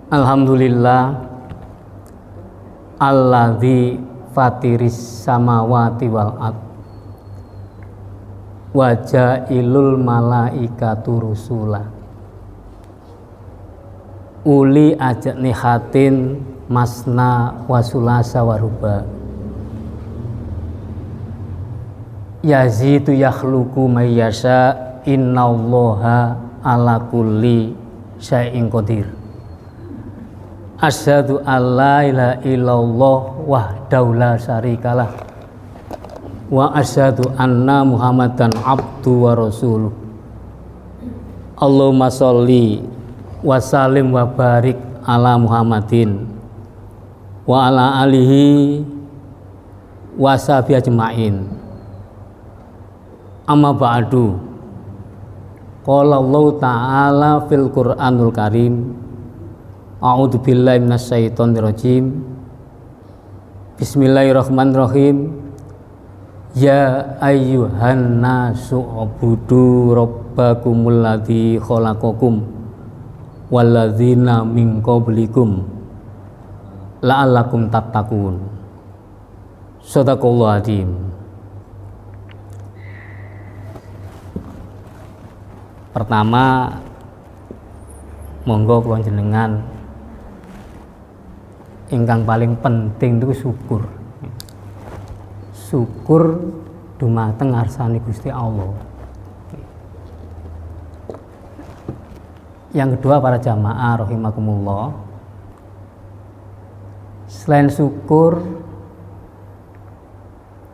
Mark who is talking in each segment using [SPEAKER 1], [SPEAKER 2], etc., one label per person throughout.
[SPEAKER 1] Alhamdulillah alladzi fatiris samawati wal ard wa ja'ilul malaikatu rusula uli ajnihatin masna wa sulasa wa ruba yazidu yakhluqu may yasha innallaha ala kulli syai'in qadir. Asyhadu alla ilaha illallah wahdahu la syarikalah wa asyhadu anna muhammadan abdu wa rasuluh. Allahumma sholli wa sallim wa barik ala Muhammadin wa ala alihi wa sahbihi ajmain. Amma ba'du. Qala Allah ta'ala fil Qur'anul Karim. A'udzu billahi minasyaitonir rajim. Bismillahirrahmanirrahim. Ya ayyuhan nasu ubudu rabbakumul ladzi khalaqakum walladzina min qablikum la'allakum tattaqun. Shadaqallahu adzim. Pertama, monggo kula jenengan ingkang paling penting itu syukur. Syukur dumateng ngarsane Gusti Allah. Yang kedua, para jamaah rahimakumullah, selain syukur,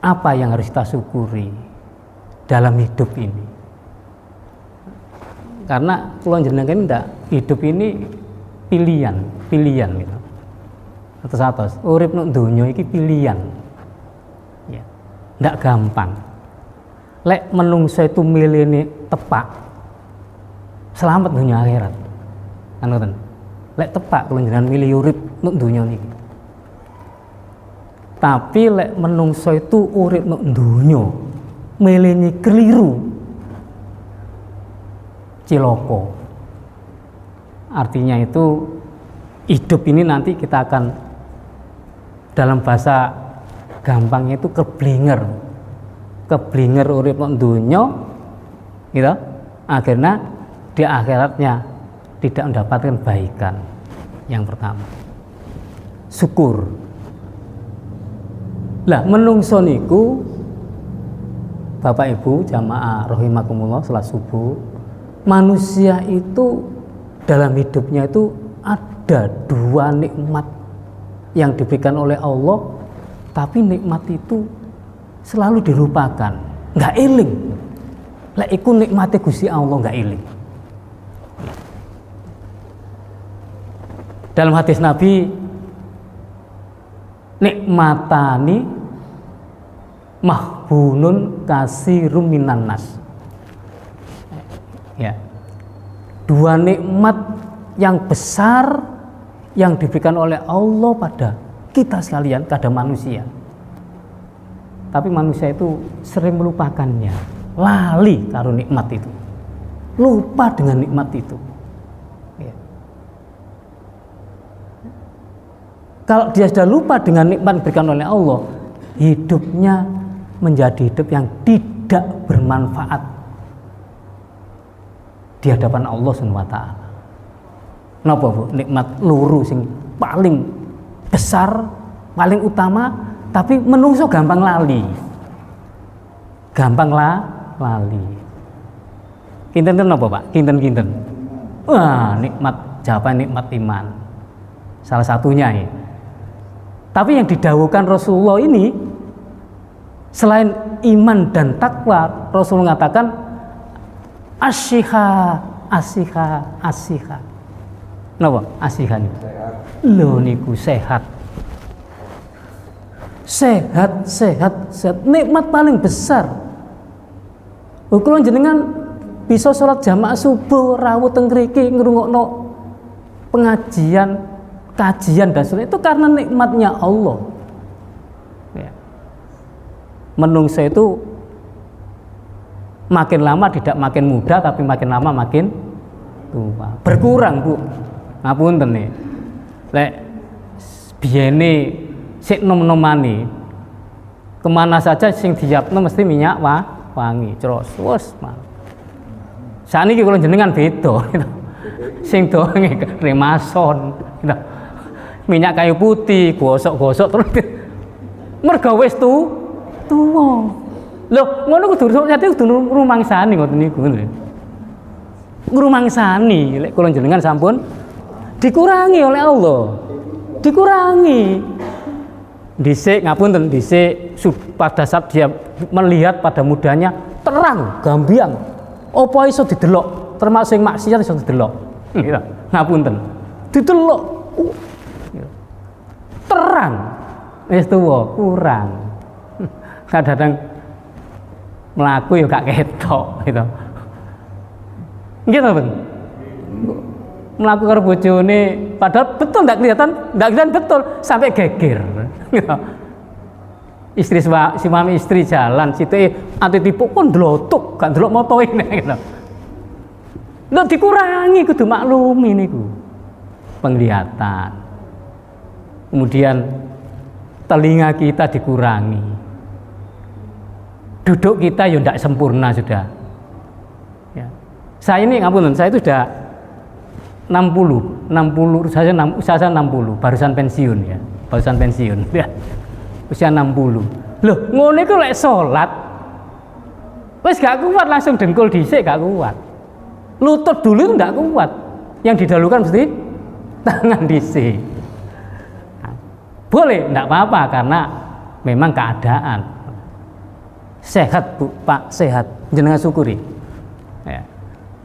[SPEAKER 1] apa yang harus kita syukuri dalam hidup ini? Karena kula jenengan ndak, hidup ini pilihan gitu. Atos urip nek donya iki pilihan. Ya. Ndak gampang. Lek menungso itu milihne tepak, selamat dunia akhirat. Kan ngoten. Lek tepak kula jenengan milih urip nek donya niki. Tapi lek menungso itu urip nek donya, milihne keliru, ciloko. Artinya itu hidup ini nanti kita akan, dalam bahasa gampangnya itu keblinger urip nang donya gitu, akhirnya di akhiratnya tidak mendapatkan baikan. Yang pertama, syukur. Lah menungso niku Bapak Ibu jamaah rahimakumullah, salat subuh, manusia itu dalam hidupnya itu ada dua nikmat yang diberikan oleh Allah, tapi nikmat itu selalu dilupakan, nggak eling. Lah iku nikmate Gusti Allah nggak eling. Dalam hadis Nabi, nikmatani mahbunun kasirum minan nas. Ya. Dua nikmat yang besar yang diberikan oleh Allah pada kita sekalian, kepada manusia. Tapi manusia itu sering melupakannya, lali karo nikmat itu, lupa dengan nikmat itu. Ya. Kalau dia sudah lupa dengan nikmat diberikan oleh Allah, hidupnya menjadi hidup yang tidak bermanfaat di hadapan Allah Subhanahu wa taala. Napa Bu? Nikmat loro sing paling besar, paling utama, tapi menungso gampang lali. Lali. Kinten napa Pak? Kinten. Wah, nikmat jawaban nikmat iman. Salah satunya ya. Tapi yang didhawuhkan Rasulullah ini, selain iman dan takwa, Rasulullah mengatakan asyiha. Napa? Asihan. Lho niku sehat. Nikmat paling besar. Kula jenengan bisa sholat jamaah subuh rawuh teng mriki ngrungokno pengajian, kajian dan sebagainya, itu karena nikmatnya Allah. Ya. Menungso itu makin lama tidak makin muda tapi makin lama makin tua. Berkurang, Bu. Ngapunten nih. Lek biyene sik nom-nomane kemana saja sing diyapno mesti minyak wangi, terus wes. Saniki kula jenengan beda gitu. Sing doange remason gitu. Minyak kayu putih, gosok-gosok terus mergo wis tuwa. Lho, ngono kudu rumangsani ngoten niku. Ngrumangsani lek kula jenengan sampun dikurangi oleh Allah. Dikurangi. Dhisik ngapunten, dhisik pada saat dia melihat pada mudanya terang, gambiang. Apa iso didelok? Termasuk sing maksiat iso didelok. Gitu. Ngapunten. Didelok. Terang. Wis tuwa, kurang. Kadang-kadang mlaku ya gak ketok gitu. Nggih to, Ben? Mlaku karo bojone padahal betul ndak kelihatan betul sampai geger. Gitu. Istri si mami istri jalan situ ati tipu pun ndlotuk gak ndelok motoe gitu. Lho dikurangi kudu maklumi niku. Penglihatan. Kemudian telinga kita dikurangi. Duduk kita ya ndak sempurna sudah. Ya. Saya ini ngapunten, saya itu sudah 60 saya 60 barusan pensiun ya. Barusan pensiun ya. Usia 60. Loh, ngono iku lek salat wis gak kuat langsung dengkul dhisik gak kuat. Lutut dulu itu ndak kuat. Yang didahulukan mesti tangan dhisik. Nah, boleh ndak apa-apa karena memang keadaan. Sehat Bu, Pak, sehat. Jenengan syukuri. Ya.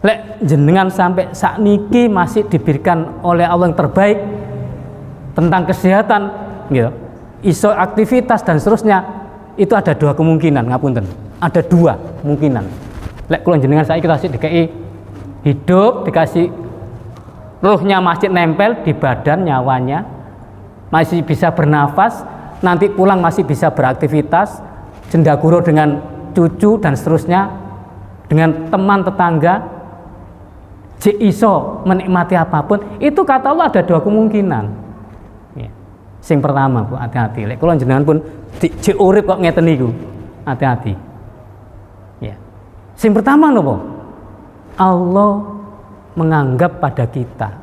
[SPEAKER 1] Lek jenengan sampai sakniki masih diberikan oleh Allah yang terbaik tentang kesehatan gitu. Iso aktivitas dan seterusnya itu ada dua kemungkinan ngapunten. Ada dua kemungkinan. Lek kula jenengan saiki kita dikasih hidup, dikasih ruhnya masih nempel di badan nyawanya, masih bisa bernafas, nanti pulang masih bisa beraktivitas, cendaguro dengan cucu dan seterusnya, dengan teman tetangga, jek iso menikmati apapun, itu kata Allah ada dua kemungkinan. Sing pertama Bu, hati-hati. Lek kula jenengan pun jek urip kok ngeten niku. Hati-hati. Ya. Sing pertama napa? Allah menganggap pada kita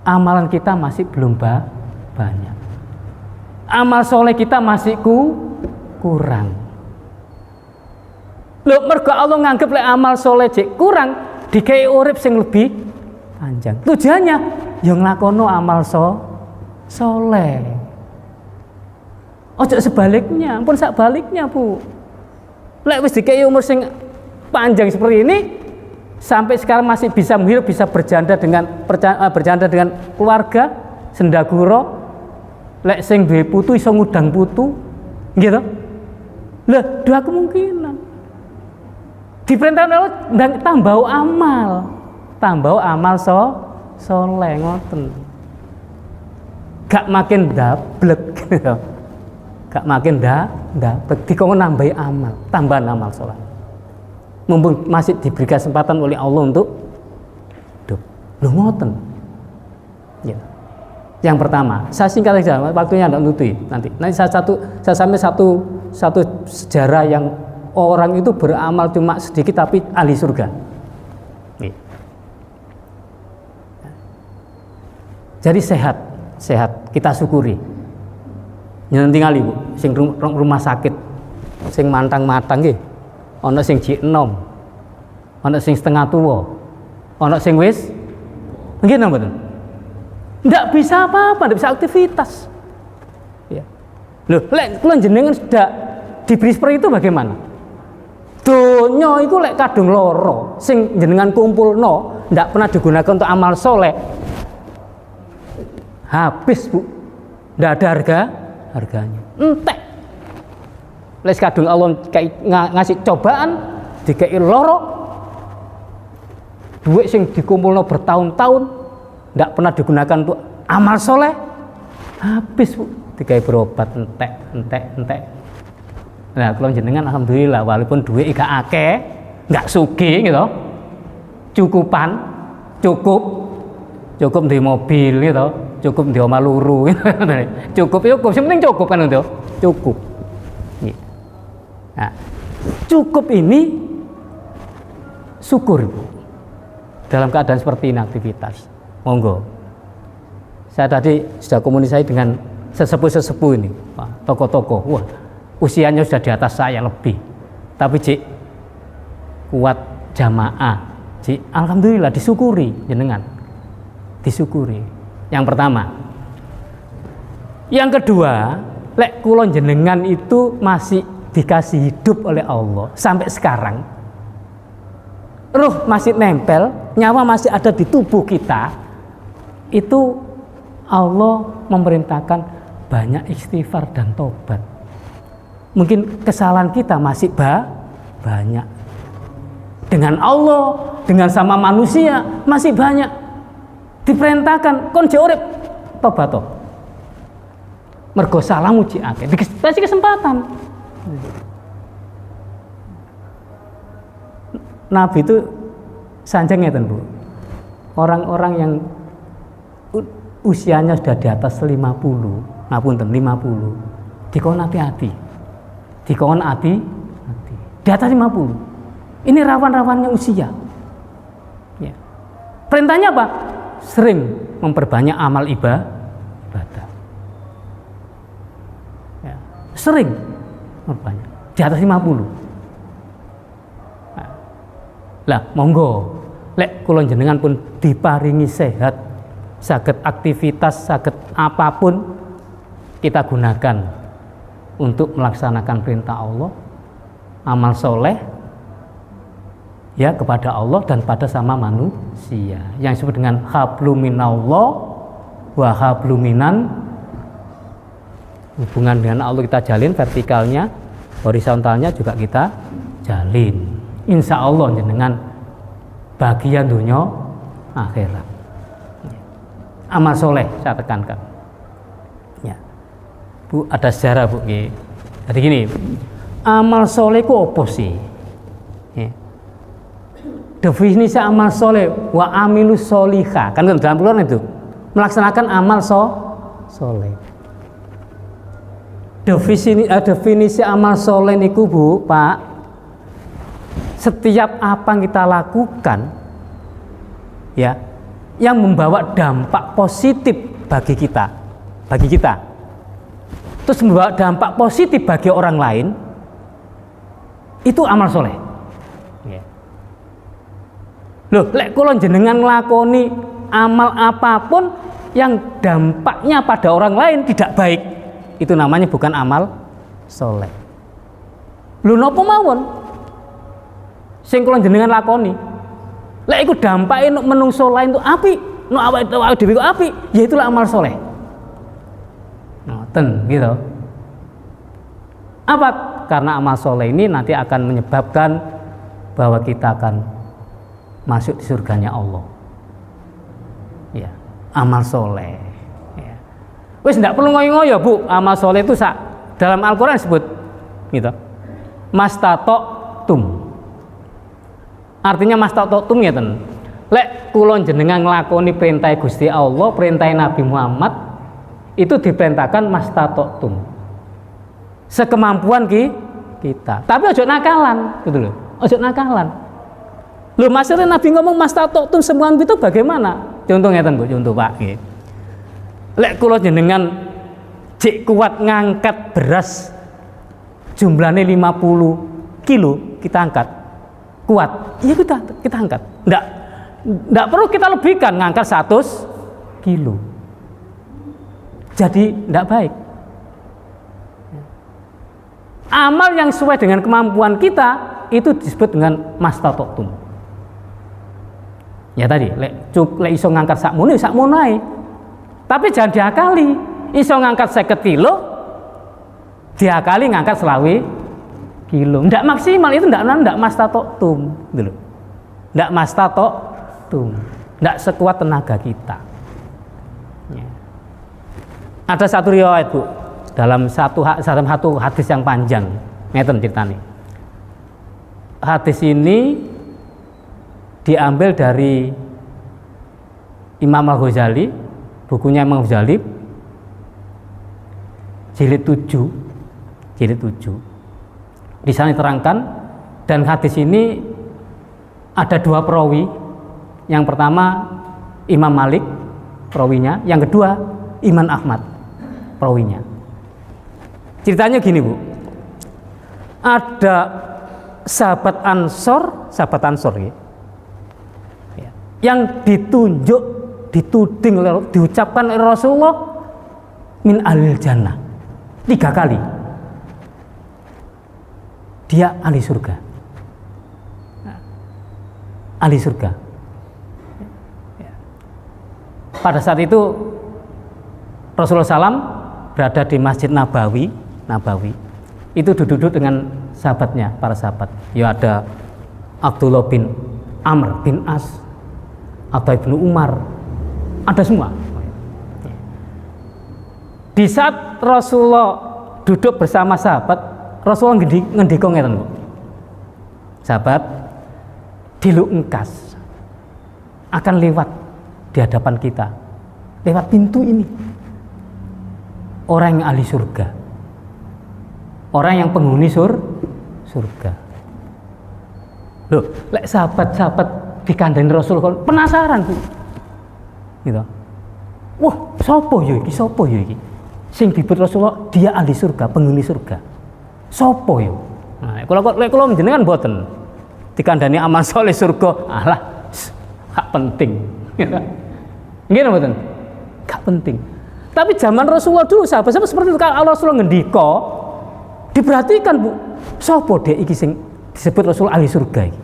[SPEAKER 1] amalan kita masih belum banyak. Amal soleh kita masih kurang. Lho mergo Allah nganggep lek amal soleh jek kurang, dikei urip sing lebih panjang. Tujuannya ya nglakono amal soleh. Ojo sebaliknya, ampun sakbaliknya Bu. Lek wis dikei umur sing panjang seperti ini, sampai sekarang masih bisa menghirup, bisa berjanda dengan keluarga, sendaguro. Lek sing duwe putu iso ngudang putu, gitu. Lah, dua kemungkinan. Diperintah Allah tambah amal soleh ngoten. Gak makin dablek gitu. Gak makin dablek dikon nambahi amal, tambahan amal soleh. Mumpung masih diberi kesempatan oleh Allah untuk hidup. Lho ngoten. Ya. Yang pertama, saya singkat saja, waktunya tidak nutui nanti. Nanti saya sampai satu sejarah yang orang itu beramal cuma sedikit tapi ahli surga. Nih. Jadi sehat kita syukuri. Jangan tinggali Bu, sing rumah sakit, sing mantang-matang nggih. Ana sing jek enom. Ana sing setengah tuwa. Ana sing wis nggih napa mboten? Ndak bisa apa-apa, ndak bisa aktivitas. Ya. Loh, lek kula jenengan sudah diberi seperti itu bagaimana? Donya iku lek kadung loro, sing jenengan kumpulno ndak pernah digunakan untuk amal soleh. Habis Bu, ndak ada harganya. Entek. Les kadung Allah ngasih cobaan, dikei loro, duit sing dikumpulno bertahun-tahun, ndak pernah digunakan untuk amal soleh, habis Bu, dikei berobat entek. Nah, kalau jenengan alhamdulillah walaupun duit gak akeh, nggak sugih gitu, cukupan, cukup di mobil gitu, cukup di omah luru gitu. cukup, yang penting cukup kan itu, cukup. Nah, cukup ini syukur Bu. Dalam keadaan seperti ini aktivitas, monggo. Saya tadi sudah komunikasi dengan sesepuh ini, tokoh-tokoh, wah usianya sudah di atas saya lebih, tapi cik kuat jamaah, cik alhamdulillah disyukuri jenengan, disyukuri. Yang pertama, yang kedua, lek kulon jenengan itu masih dikasih hidup oleh Allah sampai sekarang, ruh masih nempel, nyawa masih ada di tubuh kita, itu Allah memerintahkan banyak istighfar dan tobat. Mungkin kesalahan kita masih banyak. Dengan Allah, dengan sama manusia masih banyak. Diperintahkan kon urip tobato. Mergo salah muji akeh. Dikasih kesempatan. Nabi itu sanjang ngeten Bu. Orang-orang yang usianya sudah di atas 50, ngapunten 50, dikon hati-hati. Dikon hati. Di atas 50. Ini rawan-rawannya usia. Ya. Perintahnya apa? Sering memperbanyak amal ibadah. Ya. Sering memperbanyak. Di atas 50. Lah monggo lek kula jenengan pun diparingi sehat, saged aktivitas, saged apapun kita gunakan untuk melaksanakan perintah Allah, amal soleh ya kepada Allah dan pada sama manusia yang disebut dengan hablum minallah wa hablum minan. Hubungan dengan Allah kita jalin vertikalnya, horizontalnya juga kita jalin. Insya Allah jenengan bagian dunia akhirat. Amal soleh saya tekankan. Ya. Bu, ada sejarah Bu. Jadi gini, amal soleh itu apa sih? Ya. Definisi amal soleh wa amilus solihah kan dalam Quran itu melaksanakan amal soleh. Definisi amal soleh niku Bu, Pak. Setiap apa yang kita lakukan ya yang membawa dampak positif bagi kita terus membawa dampak positif bagi orang lain, itu amal soleh ya. Loh, lek kula jenengan nglakoni amal apapun yang dampaknya pada orang lain tidak baik, itu namanya bukan amal soleh. Lho napa mawon sing kula jenengan lakoni lek iku dampake nek menungso lain itu apik, nek awake dhewe ku apik, ya itulah amal soleh. Ngoten gitu. Apa? Karena amal soleh ini nanti akan menyebabkan bahwa kita akan masuk di surganya Allah. Ya, amal soleh. Ya. Wis ndak perlu ngoyo-ngoyo Bu, amal soleh itu dalam Al-Qur'an disebut gitu. Mastata'tum. Artinya mastata'tum ya ten. Lek kula jenengan nglakoni perintah Gusti Allah, perintah Nabi Muhammad, itu diperintahkan mastata'tum. Sekemampuan kita. Tapi ojo nakalan, gitu loh. Ojo nakalan. Loh, maksudnya Nabi ngomong mastata'tum semua itu bagaimana? Contoh ngeten Bu, contoh Pak nggih. Lek kula jenengan jek kuat ngangkat beras jumlahnya 50 kilo kita angkat. Kuat, iya kita angkat. Nggak perlu kita lebihkan, ngangkat 100 kilo. Jadi nggak baik. Amal yang sesuai dengan kemampuan kita itu disebut dengan mastata'tum. Ya tadi, lek iso ngangkat sakmono ae. Tapi jangan diakali. Iso ngangkat 50 kilo, diakali ngangkat 20 kilo, ndak maksimal, itu ndak mastata'tum gitu loh. Ndak mastata'tum, ndak sekuat tenaga kita ya. Ada satu riwayat Bu, dalam satu hadis yang panjang ngeten ceritanya. hadis ini diambil dari Imam Al-Ghazali, bukunya Imam Ghazali jilid 7. Di sana diterangkan, dan hadis ini ada dua perawi. Yang pertama Imam Malik perawinya, yang kedua Imam Ahmad perawinya. Ceritanya gini, Bu. Ada sahabat Ansor ya, yang dituding, diucapkan oleh Rasulullah min ahlil jannah 3 kali. Dia ahli surga. Ahli surga. Pada saat itu Rasulullah SAW berada di Masjid Nabawi. Itu duduk dengan sahabatnya, para sahabat. Ya, ada Abdullah bin Amr bin As, atau Ibnu Umar, ada semua. Di saat Rasulullah duduk bersama sahabat, Rasulullah ngendika ngeten, Bu. Sahabat, dilu engkas akan lewat di hadapan kita, lewat pintu ini, orang yang ahli surga, orang yang penghuni surga. Loh, lek sahabat-sahabat dikandani Rasulullah penasaran, Bu. Gitu. Wah, sopo yo iki? Sing disebut Rasulullah dia ahli surga, penghuni surga. Sopo yo? Nah, kalau menjenengan mboten dikandani amal soleh surga, alah, gak penting. Nggih mboten? Gak penting. Tapi zaman Rasulullah dulu sahabat-sahabat seperti itu, kalau Rasulullah ngendika, diperhatikan, Bu. Sopo dia iki sing disebut Rasul ahli surga iki?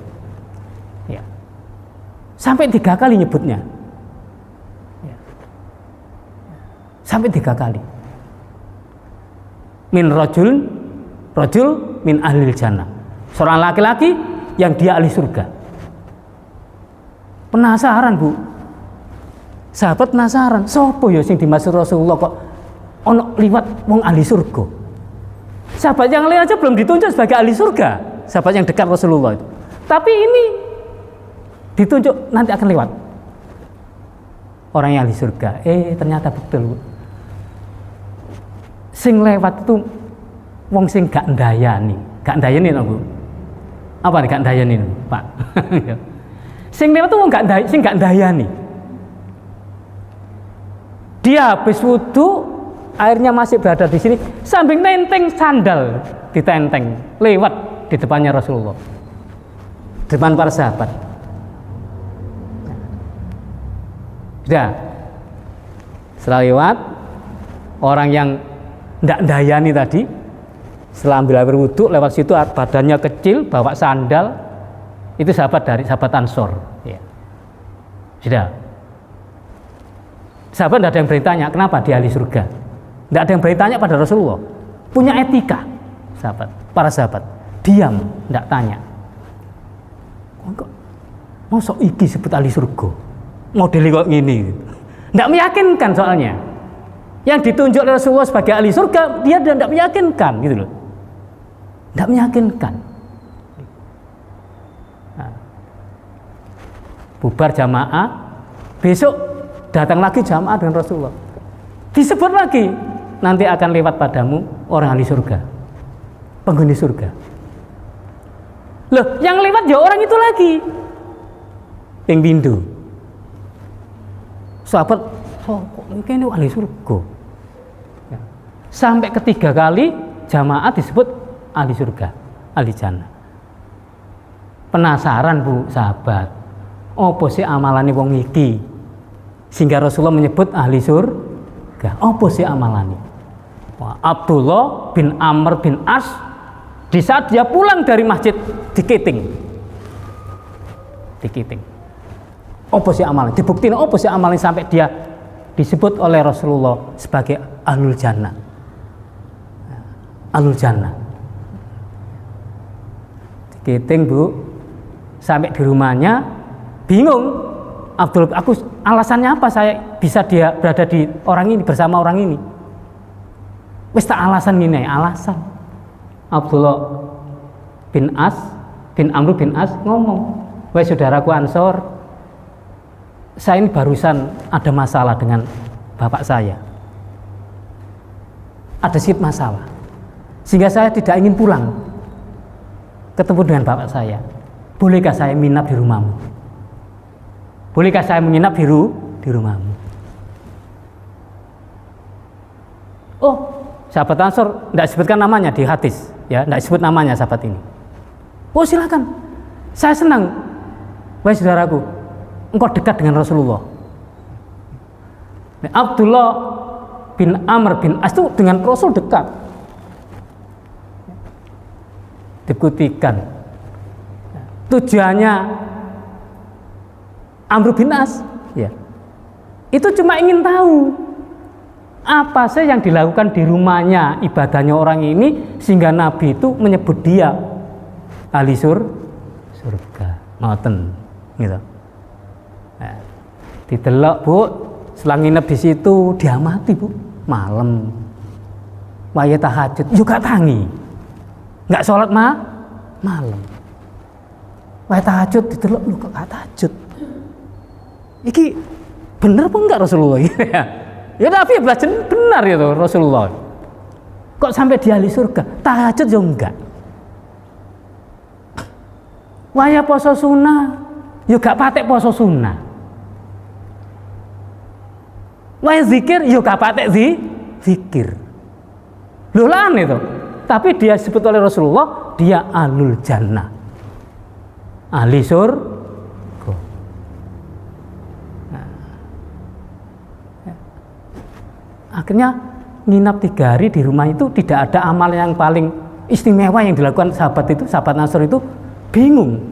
[SPEAKER 1] Ya. Sampai 3 kali nyebutnya. Ya. Sampai 3 kali. Min rajul min ahlil jannah. Seorang laki-laki yang dia ahli surga. Penasaran, Bu. Sahabat penasaran, sopo ya sing dimaksud Rasulullah kok ono liwat wong ahli surga. Sahabat yang lain aja belum ditunjuk sebagai ahli surga, sahabat yang dekat Rasulullah itu. Tapi ini ditunjuk nanti akan lewat orang yang ahli surga. Ternyata betul, Bu. Sing lewat itu wong sing gak ndayani no, Bu. Apa nih gak ndayani, Pak? Sing lewat itu wong sing gak ndayani. Dia habis wudu, airnya masih berada di sini, sambil nenteng sandal, ditenteng, lewat di depannya Rasulullah, depan para sahabat. Sudah, setelah lewat, orang yang ndak ndayani tadi, setelah ambil air wudu, lewat situ badannya kecil, bawa sandal, itu sahabat Ansor. Ya. Sudah. Sahabat tidak ada yang bertanya kenapa dia ahli surga. Tidak ada yang bertanya pada Rasulullah. Punya etika, para sahabat. Diam, tidak tanya. Kok mosok iki sebut ahli surga? Modelnya kok gini. Tidak meyakinkan soalnya. Yang ditunjuk oleh Rasulullah sebagai ahli surga, dia tidak meyakinkan, gitu loh. Tidak meyakinkan. Nah, bubar jamaah, besok datang lagi jamaah dengan Rasulullah. Disebut lagi, nanti akan lewat padamu orang ahli surga, penghuni surga. Loh, yang lewat ya orang itu lagi. Ping pindu. Sahabat, kok ini ahli surga. Ya. Sampai ketiga kali jamaah disebut ahli surga, ahli jannah. Penasaran, Bu, sahabat. Apa sih amalane wong iki? Sehingga Rasulullah menyebut ahli surga. Apa sih amalane? Abdullah bin Amr bin As, di saat dia pulang dari masjid dikiting. Apa sih amalane? Dibuktiin apa sih amalane sampai dia disebut oleh Rasulullah sebagai ahlul jannah. Ahlul jannah. Dikiting, Bu. Sampai di rumahnya bingung. Abdul, aku alasannya apa saya bisa dia berada di orang ini, bersama orang ini? Wis tak alasan gini, alasan Abdullah bin As bin Amr bin As ngomong, wahai saudaraku Ansor, saya ini barusan ada masalah dengan bapak saya, ada sedikit masalah, sehingga saya tidak ingin pulang ketemu dengan bapak saya. Bolehkah saya menginap di rumahmu? Bolehkah saya menginap di rumahmu? Oh, sahabat Ansor tidak disebutkan namanya di hadis, ya, tidak disebut namanya sahabat ini. Oh, silakan, saya senang, wahai saudaraku, engkau dekat dengan Rasulullah. Abdullah bin Amr bin As itu dengan Rasul dekat. Dibuktikan tujuannya Amr bin As, ya, itu cuma ingin tahu apa sih yang dilakukan di rumahnya, ibadahnya orang ini, sehingga Nabi itu menyebut dia ahli surga. Ngoten gitu. Nah, didelok Bu, selang nginep di situ diamati Bu, malam waya tahajud juga tangi, nggak sholat malam, waya tahajud didelok lu kok gak tahajud, iki bener apa enggak Rasulullah gitu ya? Ya tapi belajar benar itu Rasulullah. Kok sampai di ahli surga? Tahajud ya enggak. Waya poso sunnah, ya gak patek poso sunnah. Waya zikir, ya gak patek zikir. Loh lah itu. Tapi dia disebut oleh Rasulullah, dia ahlul jannah, ahli surga. Akhirnya nginap 3 hari di rumah itu, tidak ada amal yang paling istimewa yang dilakukan sahabat itu, sahabat Ansor itu bingung.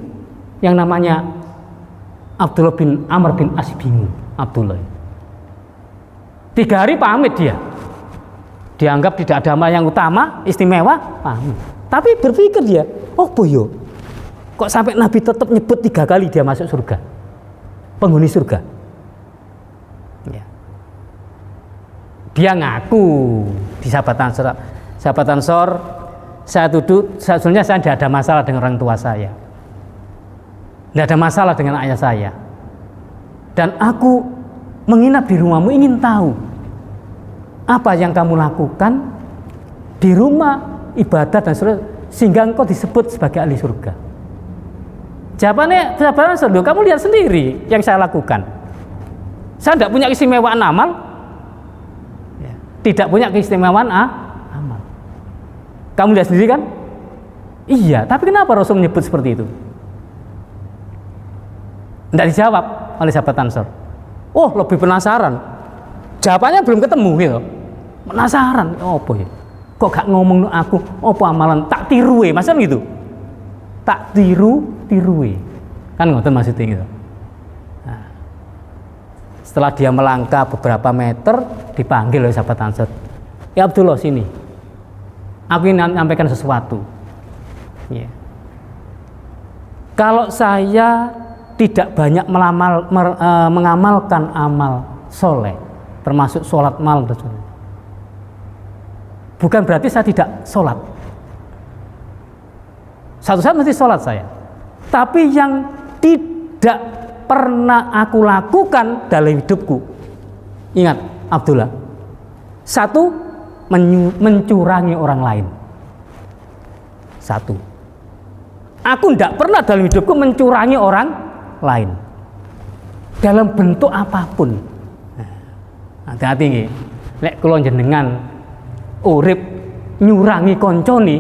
[SPEAKER 1] Yang namanya Abdullah bin Amr bin As bingung. Abdullah 3 hari pamit dia, dianggap tidak ada amal yang utama, istimewa, pamit. Tapi berpikir dia, oh boyo, kok sampai Nabi tetap nyebut 3 kali dia masuk surga, penghuni surga. Dia ngaku di sahabat Ansor, saya tuduh sebenarnya saya tidak ada masalah dengan orang tua saya, tidak ada masalah dengan ayah saya, dan aku menginap di rumahmu ingin tahu apa yang kamu lakukan di rumah, ibadah dan sebagainya, sehingga engkau disebut sebagai ahli surga. Jawabannya sahabat Ansor, kamu lihat sendiri yang saya lakukan, saya tidak punya keistimewaan amal, tidak punya keistimewaan amal. Kamu lihat sendiri kan? Iya, tapi kenapa Rasul menyebut seperti itu? Tidak dijawab oleh sahabat Ansor. Oh, lebih penasaran. Jawabannya belum ketemu gitu. Penasaran, oh boy, kok gak ngomong aku, apa amalan tak tiruwe, maksudnya gitu. Tak tiruwe. Kan ngoten maksudnya gitu. Setelah dia melangkah beberapa meter, dipanggil oleh sahabat Ansor. Ya Abdullah, sini, aku ingin menyampaikan sesuatu. Yeah. Kalau saya tidak banyak mengamalkan amal soleh, termasuk sholat malam, bukan berarti saya tidak sholat. Satu saat mesti sholat saya. Tapi yang tidak pernah aku lakukan dalam hidupku, ingat Abdullah, 1, mencurangi orang lain. 1, aku tidak pernah dalam hidupku mencurangi orang lain dalam bentuk apapun. Hati-hati, lek kula jenengan urip nyurangi konconi,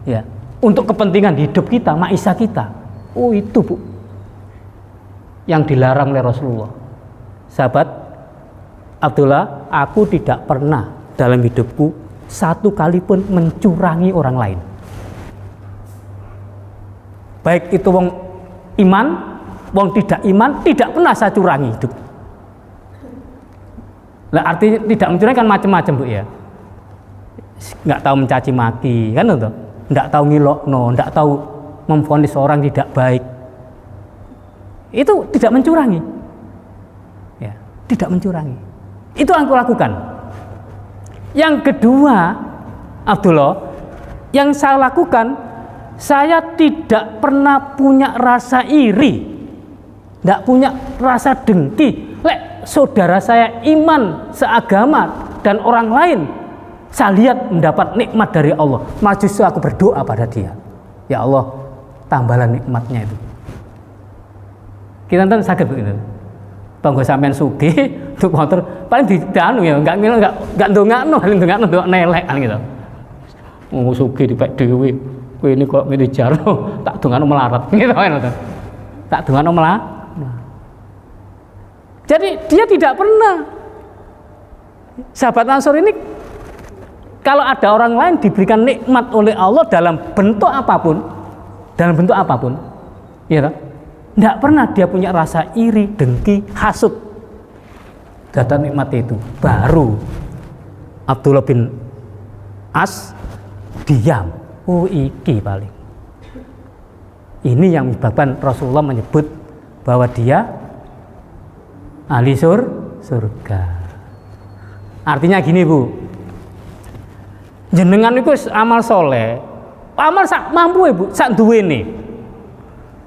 [SPEAKER 1] ya, untuk kepentingan hidup kita, maisha kita, oh itu Bu yang dilarang oleh Rasulullah. Sahabat Abdullah, aku tidak pernah dalam hidupku 1 kali pun mencurangi orang lain, baik itu wong iman, wong tidak iman, tidak pernah saya curangi hidup. Lah artinya tidak mencurangi kan macam-macam Bu ya, nggak tahu mencaci maki kan itu, nggak tahu ngilokno, nggak tahu memvonis orang tidak baik, itu tidak mencurangi, ya, tidak mencurangi. Itu yang aku lakukan. Yang kedua, Abdullah, yang saya lakukan, saya tidak pernah punya rasa iri, tidak punya rasa dengki. Lek saudara saya iman seagama dan orang lain, saya lihat mendapat nikmat dari Allah, malah justru aku berdoa pada dia, ya Allah tambahlah nikmatnya itu. Kita nonton sakit begitu. Tonggo sampean sugih, untuk motor paling didanu ya, enggak ndongakno nelek kan gitu. Wong sugih dipek dhewe. Kowe ini kok ngene jarno, tak dongakno melarat gitu kan. Tak dongakno melarat. Jadi dia tidak pernah. Sahabat Ansor ini kalau ada orang lain diberikan nikmat oleh Allah dalam bentuk apapun, ya, tidak pernah dia punya rasa iri, dengki, hasut terhadap nikmat itu. Baru Abdullah bin As diam. Oh iki paling. Ini yang menyebabkan Rasulullah menyebut bahwa dia ahli surga. Artinya gini Bu, jenengan itu amal soleh, amal sak mampu Ibu, sak duwene.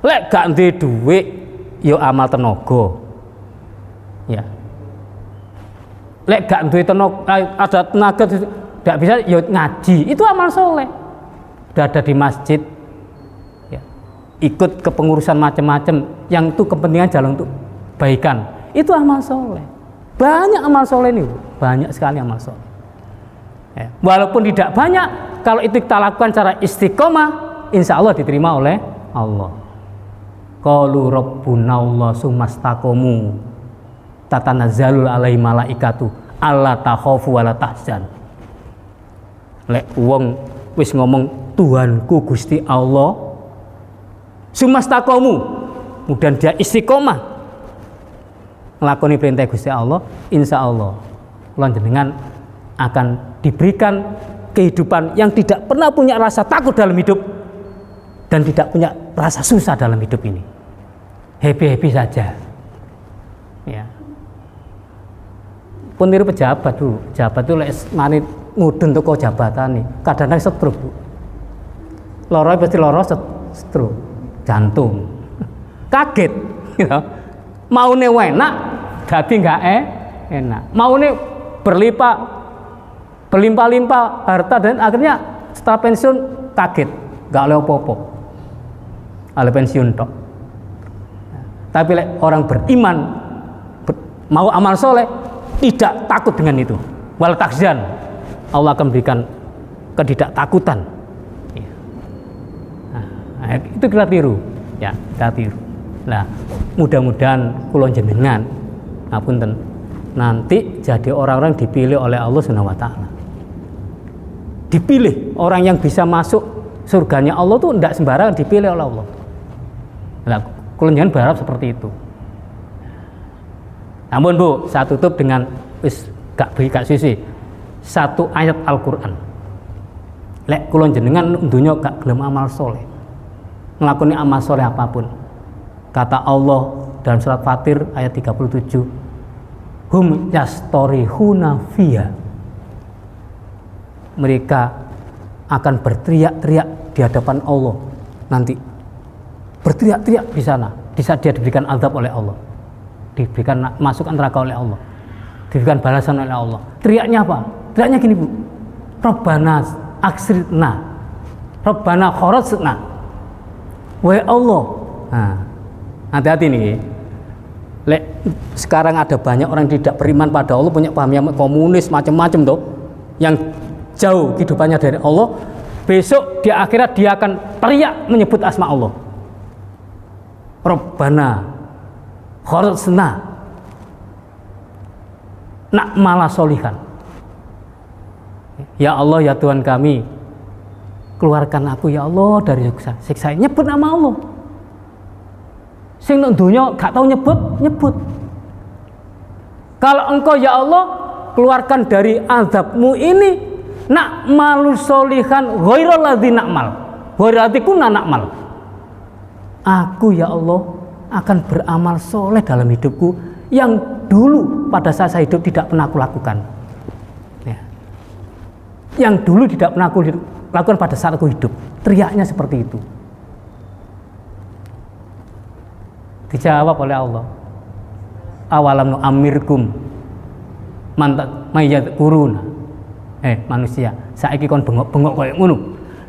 [SPEAKER 1] Lek gak duwe duit, yo amal tenaga. Ya. Lek gak duwe tenaga, ada tenaga tidak bisa yo ngaji, itu amal soleh. Udah ada di masjid, ya. Ikut kepengurusan macam-macam, yang itu kepentingan jalan untuk baikan, itu amal soleh. Banyak amal soleh nih, banyak sekali amal soleh. Ya. Walaupun tidak banyak, kalau itu kita lakukan secara istiqomah, insya Allah diterima oleh Allah. Qalu rabbuna Allah sumastaqamu tatanazzalul alaihi malaikatu alla takhafu wa la tahzan. Lek wong wis ngomong Tuhanku Gusti Allah sumastaqamu, kemudian dia istiqomah nglakoni perintah Gusti Allah, insya Allah kula jenengan akan diberikan kehidupan yang tidak pernah punya rasa takut dalam hidup dan tidak punya rasa susah dalam hidup ini. Happy saja, ya. Pun niru pejabat dulu, pejabat itu lek mari ngudun toko jabatan nih, kadang-kadang stroke Bu. Loro pasti loro stroke, jantung, kaget, gitu. Maune enak, dadi nggak enak. Maune berlimpah-limpah harta dan akhirnya setelah pensiun kaget, nggak oleh apa-apa, oleh pensiun tok. Tapi orang beriman mau amal soleh tidak takut dengan itu. Wal takzan, Allah akan berikan ketidaktakutan. Nah, itu kita tiru, ya kita tiru. Nah, mudah-mudahan kula jenengan, ngapunten, nanti jadi orang-orang dipilih oleh Allah Subhanahu wa taala. Dipilih orang yang bisa masuk surganya Allah tuh tidak sembarangan dipilih oleh Allah. Nah, kula jenengan berharap seperti itu. Namun Bu, saya tutup dengan gak sisi satu ayat Al-Qur'an. Lek kula jenengan dunya gak gelem amal soleh, nglakoni amal soleh apapun. Kata Allah dalam surat Fatir ayat 37, hum yastorihuna fiha. Mereka akan berteriak-teriak di hadapan Allah nanti. Berteriak-teriak di sana, di saat dia diberikan azab oleh Allah, diberikan masukan neraka oleh Allah, diberikan balasan oleh Allah. Teriaknya apa? Teriaknya gini Bu, Rabbana aksirna, Rabbana kharajna, wahai Allah. Nah, hati-hati nih. Lek sekarang ada banyak orang tidak beriman pada Allah, punya paham yang komunis macam-macam tuh, yang jauh kehidupannya dari Allah. Besok di akhirat dia akan teriak menyebut asma Allah. Rabbana kharajna na'mala solihan. Ya Allah, ya Tuhan kami, keluarkan aku ya Allah dari siksa. Nyebut nama Allah. Sing nang donya gak tau nyebut. Kalau engkau ya Allah keluarkan dari azabmu ini, na'malu solihan ghairal ladzi na'mal. Ghairadikuna na'mal. Aku ya Allah akan beramal soleh dalam hidupku yang dulu pada saat saya hidup tidak pernah aku lakukan, ya. Yang dulu tidak pernah aku lakukan pada saat aku hidup. teriaknya seperti itu. Dijawab oleh Allah, awalam nu'ammirkum mayat kuruna. Manusia, saiki kon bengok-bengok koyo ngono.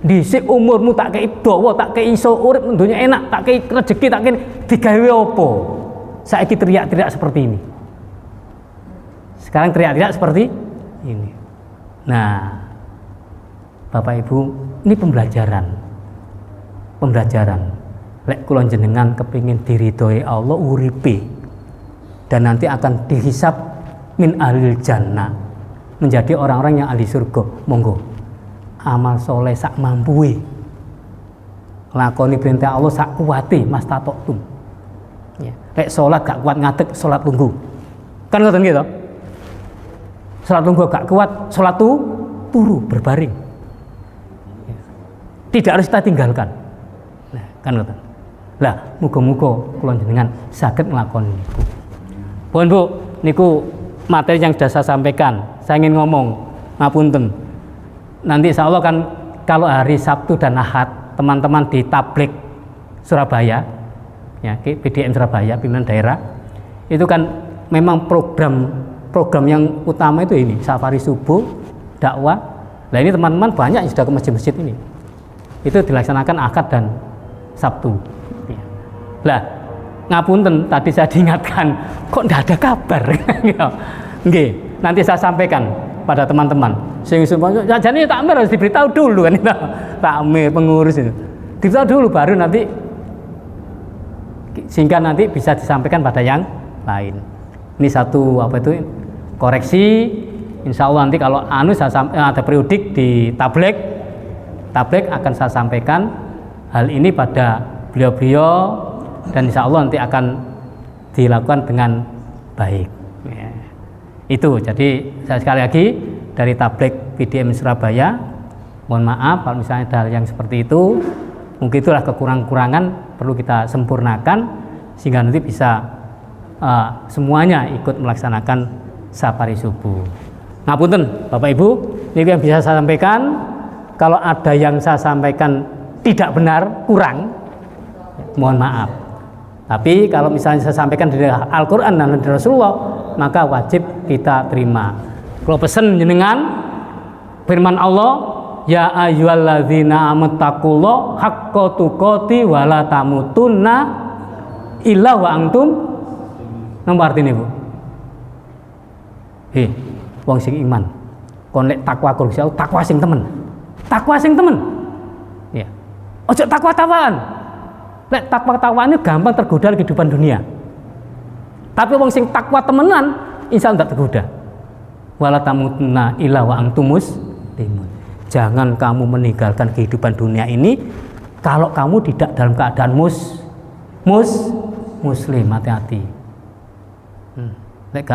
[SPEAKER 1] Dhisik umurmu tak kei dawa, tak kei iso urip mendonya enak, tak kei rezeki, tak kei digawe apa? Saiki teriak-teriak seperti ini. Sekarang teriak-teriak seperti ini. Nah, Bapak Ibu, ini pembelajaran. Lek kula jenengan kepingin diridhoi Allah uripe dan nanti akan dihisab min ahlil jannah, menjadi orang-orang yang ahli surga. Monggo amal soleh sak mampuwe, lakoni perintah Allah sak kuwate mastatoktum. Ya. Lek sholat gak kuat ngadeg, sholat tunggu. Kan ngoten gitu. Sholat tunggu gak kuat, sholat turu berbaring. Ya. Tidak harus kita tinggalkan. Nah, kan ngoten. Lah, muga-muga kula jenengan saged nglakoni niku. Pun Bu, niku materi yang sudah saya sampaikan. Saya ingin ngomong, ngapunten. Nanti insya Allah kan kalau hari Sabtu dan Ahad teman-teman di Tablik Surabaya, ya PDM Surabaya, pimpinan daerah, itu kan memang program yang utama itu ini safari subuh, dakwah. Nah ini teman-teman banyak yang sudah ke masjid-masjid ini. Itu dilaksanakan Ahad dan Sabtu. Lah ngapunten tadi saya diingatkan kok tidak ada kabar. Nggih, nanti saya sampaikan pada teman-teman. Jadi takmir harus diberitahu dulu kan, takmir pengurus itu diberitahu dulu baru nanti, sehingga nanti bisa disampaikan pada yang lain. Ini satu koreksi. Insya Allah nanti kalau ada periodik di tablik akan saya sampaikan hal ini pada beliau-beliau dan insya Allah nanti akan dilakukan dengan baik. Ya. Itu jadi saya sekali lagi dari Tablik PDM Surabaya, mohon maaf kalau misalnya ada hal yang seperti itu, mungkin itulah kekurangan perlu kita sempurnakan sehingga nanti bisa semuanya ikut melaksanakan safari subuh. Ngapunten Bapak Ibu, ini yang bisa saya sampaikan. Kalau ada yang saya sampaikan tidak benar, kurang, mohon maaf. Tapi kalau misalnya saya sampaikan dari Al-Quran dan dari Rasulullah, maka wajib kita terima. Kalau pesen jenengan firman Allah, ya ayyuhalladzina amattaqullaha haqqa tuqati wa la tamutunna illa wa antum. Napa artine, Bu? Wong sing iman, kon lek takwa Gusti Allah, takwa sing temen. Takwa sing temen. Ya. Ojo takwa-takwaan. Lek takwa-takwaan itu gampang tergoda di kehidupan dunia. Tapi wong sing takwa temenan, insya Allah tidak tergoda. Wala tamutunna illa wa antum muslimun. Jangan kamu meninggalkan kehidupan dunia ini kalau kamu tidak dalam keadaan muslim, hati-hati. Lek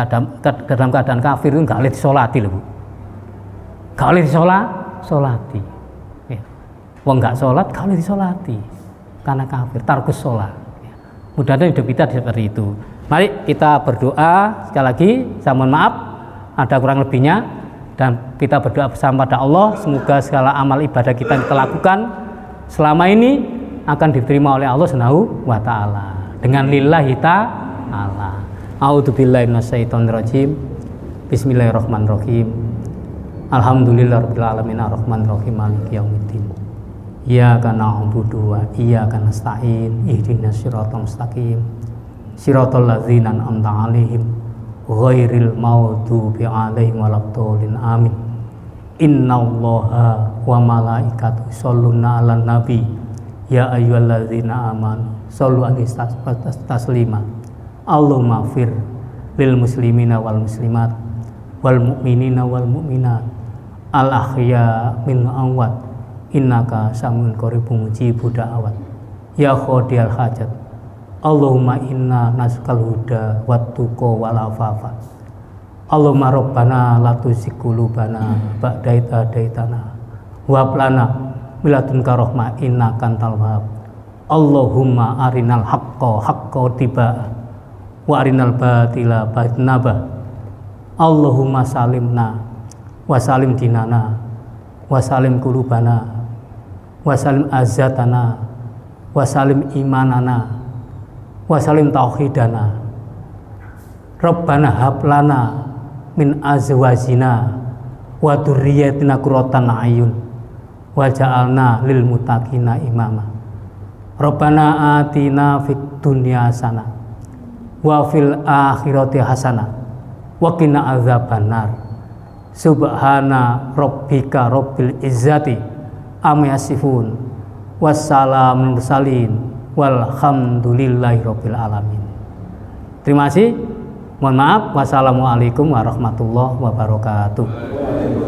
[SPEAKER 1] dalam keadaan kafir itu nggak boleh disolati loh, Bu. Nggak boleh disolati. Ya. Wong nggak sholat, nggak boleh disolati karena kafir, tarkus sholat. Ya. Mudah-mudahan hidup kita seperti itu. Mari kita berdoa sekali lagi. Saya mohon maaf ada kurang lebihnya dan kita berdoa bersama pada Allah semoga segala amal ibadah kita yang kita lakukan selama ini akan diterima oleh Allah Subhanahu wa taala dengan lillahi ta'ala. A'udzubillahi minasyaitonirrajim. Bismillahirrahmanirrahim. Alhamdulillahirabbil alamin arrahmanirrahim maliki yaumiddin. Iyyaka na'budu wa iyyaka nasta'in. Ihdinas siratal mustaqim. Siratal ladzina an'amta 'alaihim ghairil maghdubi 'alaihim waladdallin. Amin. Innallaha wa malaikatahu yusholluna 'alan nabi. Ya ayyuhalladzina amanu shollu 'alaihi taslima. Allahumma fir lil muslimina wal muslimat wal mu'minina wal mu'minat al ahya min amwat innaka samiun qaribun mujibud da'awat ya khodiyal hajat. Allahumma inna nas'alukal huda wat tuqa wal afafa. Allahumma rabbana la tuzigh qulubana ba'da idh hadaitana wa hab lana min ladunka rahmah innaka antal wahhab. Allahumma arinal haqqa haqqa tibaa wa arinal batila batnaba. Allahumma salimna wa salim dinana wa salim qulubana wasalim azatana, wasalim imanana, wasalim tauhidana. Rabbana hablana min azwajina wa dzurriyyatina qurratan a'yun waj'alna lil muttaqina imama. Rabbana atina fid dunya hasanah wa fil akhirati hasanah wa qina adzabannar. Subhana rabbika rabbil izzati amma yasifun wassalamun mursalin walhamdulillahi rabbil alamin. Terima kasih. Mohon maaf. Wassalamualaikum warahmatullahi wabarakatuh.